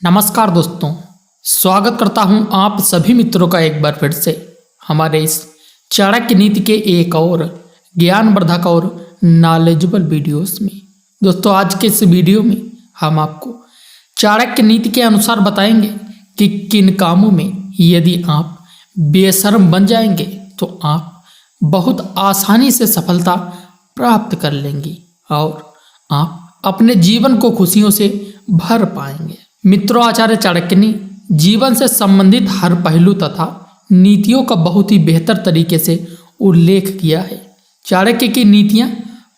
नमस्कार दोस्तों, स्वागत करता हूं आप सभी मित्रों का एक बार फिर से हमारे इस चाणक्य नीति के एक और ज्ञानवर्धक और नॉलेजेबल वीडियोस में। दोस्तों, आज के इस वीडियो में हम आपको चाणक्य नीति के अनुसार बताएंगे कि किन कामों में यदि आप बेशर्म बन जाएंगे तो आप बहुत आसानी से सफलता प्राप्त कर लेंगे और आप अपने जीवन को खुशियों से भर पाएंगे। मित्रों, आचार्य चाणक्य ने जीवन से संबंधित हर पहलू तथा नीतियों का बहुत ही बेहतर तरीके से उल्लेख किया है। चाणक्य की नीतियां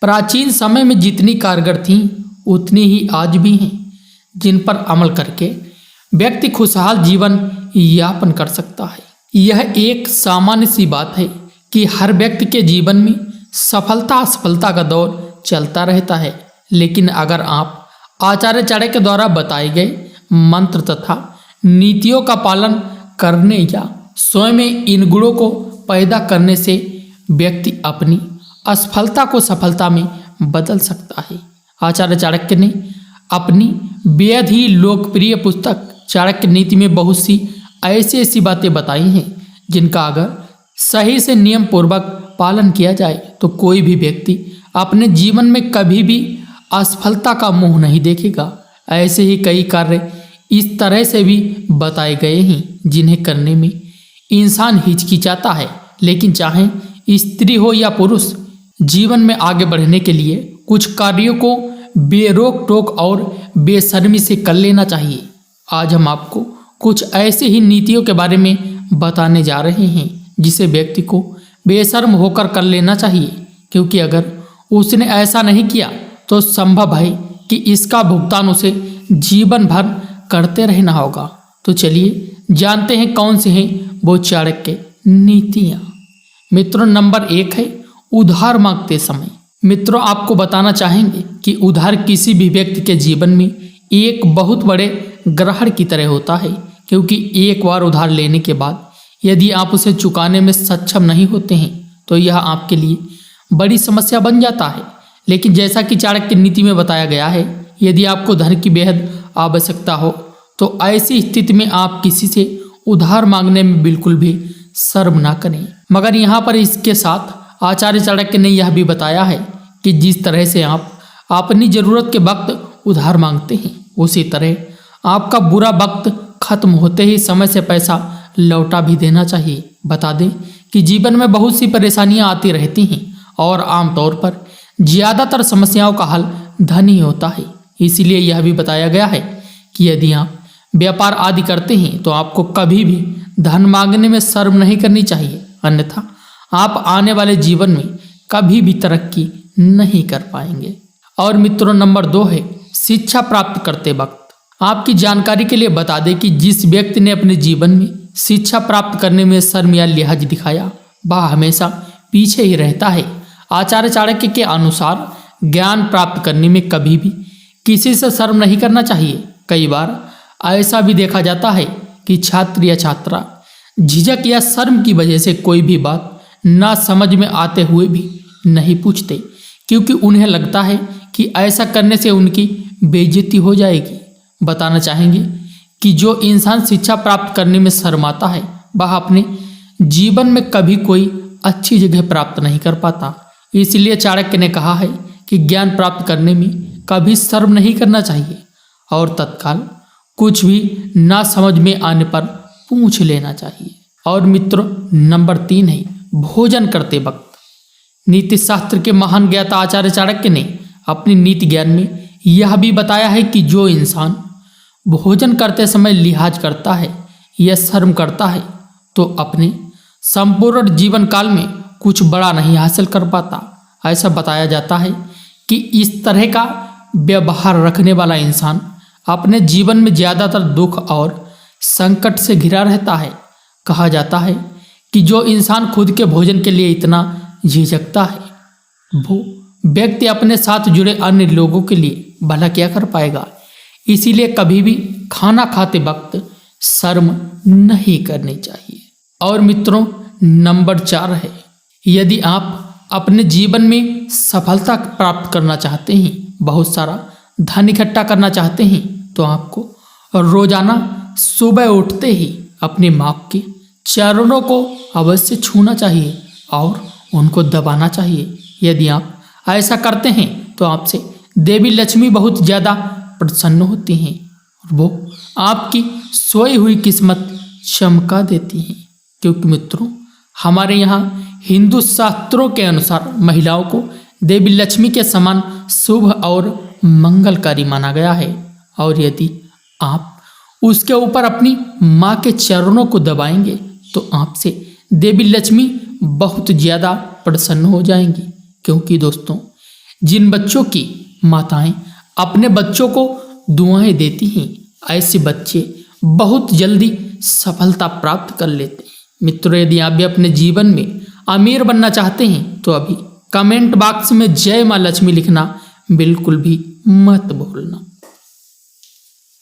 प्राचीन समय में जितनी कारगर थीं उतनी ही आज भी हैं, जिन पर अमल करके व्यक्ति खुशहाल जीवन यापन कर सकता है। यह एक सामान्य सी बात है कि हर व्यक्ति के जीवन में सफलता असफलता का दौर चलता रहता है, लेकिन अगर आप आचार्य चाणक्य द्वारा बताए गए मंत्र तथा नीतियों का पालन करने या स्वयं में इन गुणों को पैदा करने से व्यक्ति अपनी असफलता को सफलता में बदल सकता है। आचार्य चाणक्य ने अपनी बेहद ही लोकप्रिय पुस्तक चाणक्य नीति में बहुत सी ऐसी बातें बताई हैं जिनका अगर सही से नियम पूर्वक पालन किया जाए तो कोई भी व्यक्ति अपने जीवन में कभी भी असफलता का मुंह नहीं देखेगा। ऐसे ही कई कार्य इस तरह से भी बताए गए हैं जिन्हें करने में इंसान हिचकिचाता है, लेकिन चाहे स्त्री हो या पुरुष, जीवन में आगे बढ़ने के लिए कुछ कार्यों को बेरोक टोक और बेशर्मी से कर लेना चाहिए। आज हम आपको कुछ ऐसी ही नीतियों के बारे में बताने जा रहे हैं जिसे व्यक्ति को बेशर्म होकर कर लेना चाहिए, क्योंकि अगर उसने ऐसा नहीं किया तो संभव है कि इसका भुगतान उसे जीवन भर करते रहना होगा। तो चलिए जानते हैं कौन से हैं वो चाणक्य नीतियाँ। मित्रों, नंबर 1 है उधार मांगते समय। मित्रों, आपको बताना चाहेंगे कि उधार किसी भी व्यक्ति के जीवन में एक बहुत बड़े ग्रहण की तरह होता है, क्योंकि एक बार उधार लेने के बाद यदि आप उसे चुकाने में सक्षम नहीं होते हैं तो यह आपके लिए बड़ी समस्या बन जाता है। लेकिन जैसा कि चाणक्य नीति में बताया गया है, यदि आपको धन की बेहद आवश्यकता हो तो ऐसी स्थिति में आप किसी से उधार मांगने में बिल्कुल भी शर्म ना करें। मगर यहाँ पर इसके साथ आचार्य चाणक्य ने यह भी बताया है कि जिस तरह से आप अपनी ज़रूरत के वक्त उधार मांगते हैं, उसी तरह आपका बुरा वक्त खत्म होते ही समय से पैसा लौटा भी देना चाहिए। बता दें कि जीवन में बहुत सी परेशानियाँ आती रहती हैं और आमतौर पर ज़्यादातर समस्याओं का हल धन ही होता है। इसीलिए यह भी बताया गया है कि यदि आप व्यापार आदि करते हैं तो आपको कभी भी धन मांगने में शर्म नहीं करनी चाहिए, अन्यथा आप आने वाले जीवन में कभी भी तरक्की नहीं कर पाएंगे। और मित्रों, नंबर 2 है शिक्षा प्राप्त करते वक्त। आपकी जानकारी के लिए बता दें कि जिस व्यक्ति ने अपने जीवन में शिक्षा प्राप्त करने में शर्म या लिहाज दिखाया वह हमेशा पीछे ही रहता है। आचार्य चाणक्य के अनुसार ज्ञान प्राप्त करने में कभी भी किसी से शर्म नहीं करना चाहिए। कई बार ऐसा भी देखा जाता है कि छात्र या छात्रा झिझक या शर्म की वजह से कोई भी बात ना समझ में आते हुए भी नहीं पूछते, क्योंकि उन्हें लगता है कि ऐसा करने से उनकी बेइज्जती हो जाएगी। बताना चाहेंगे कि जो इंसान शिक्षा प्राप्त करने में शर्माता है वह अपने जीवन में कभी कोई अच्छी जगह प्राप्त नहीं कर पाता। इसलिए चाणक्य ने कहा है कि ज्ञान प्राप्त करने में कभी शर्म नहीं करना चाहिए और तत्काल कुछ भी ना समझ में आने पर पूछ लेना चाहिए। और मित्रों, नंबर 3 है भोजन करते वक्त। नीति शास्त्र के महान ज्ञाता आचार्य चाणक्य ने अपनी नीति ज्ञान में यह भी बताया है कि जो इंसान भोजन करते समय लिहाज करता है या शर्म करता है तो अपने संपूर्ण जीवन काल में कुछ बड़ा नहीं हासिल कर पाता। ऐसा बताया जाता है कि इस तरह का व्यवहार रखने वाला इंसान अपने जीवन में ज़्यादातर दुख और संकट से घिरा रहता है। कहा जाता है कि जो इंसान खुद के भोजन के लिए इतना झिझकता है वो व्यक्ति अपने साथ जुड़े अन्य लोगों के लिए भला क्या कर पाएगा। इसीलिए कभी भी खाना खाते वक्त शर्म नहीं करनी चाहिए। और मित्रों, नंबर 4 है यदि आप अपने जीवन में सफलता प्राप्त करना चाहते हैं, बहुत सारा धन इकट्ठा करना चाहते हैं, तो आपको रोजाना सुबह उठते ही अपनी माँ के चरणों को अवश्य छूना चाहिए और उनको दबाना चाहिए। यदि आप ऐसा करते हैं तो आपसे देवी लक्ष्मी बहुत ज़्यादा प्रसन्न होती हैं और वो आपकी सोई हुई किस्मत चमका देती हैं। क्योंकि मित्रों, हमारे यहाँ हिंदू शास्त्रों के अनुसार महिलाओं को देवी लक्ष्मी के समान शुभ और मंगलकारी माना गया है और यदि आप उसके ऊपर अपनी माँ के चरणों को दबाएंगे तो आपसे देवी लक्ष्मी बहुत ज़्यादा प्रसन्न हो जाएंगी। क्योंकि दोस्तों, जिन बच्चों की माताएं अपने बच्चों को दुआएं देती हैं, ऐसे बच्चे बहुत जल्दी सफलता प्राप्त कर लेते हैं। मित्रों, यदि आप भी अपने जीवन में अमीर बनना चाहते हैं तो अभी कमेंट बॉक्स में जय माँ लक्ष्मी लिखना बिल्कुल भी मत भूलना।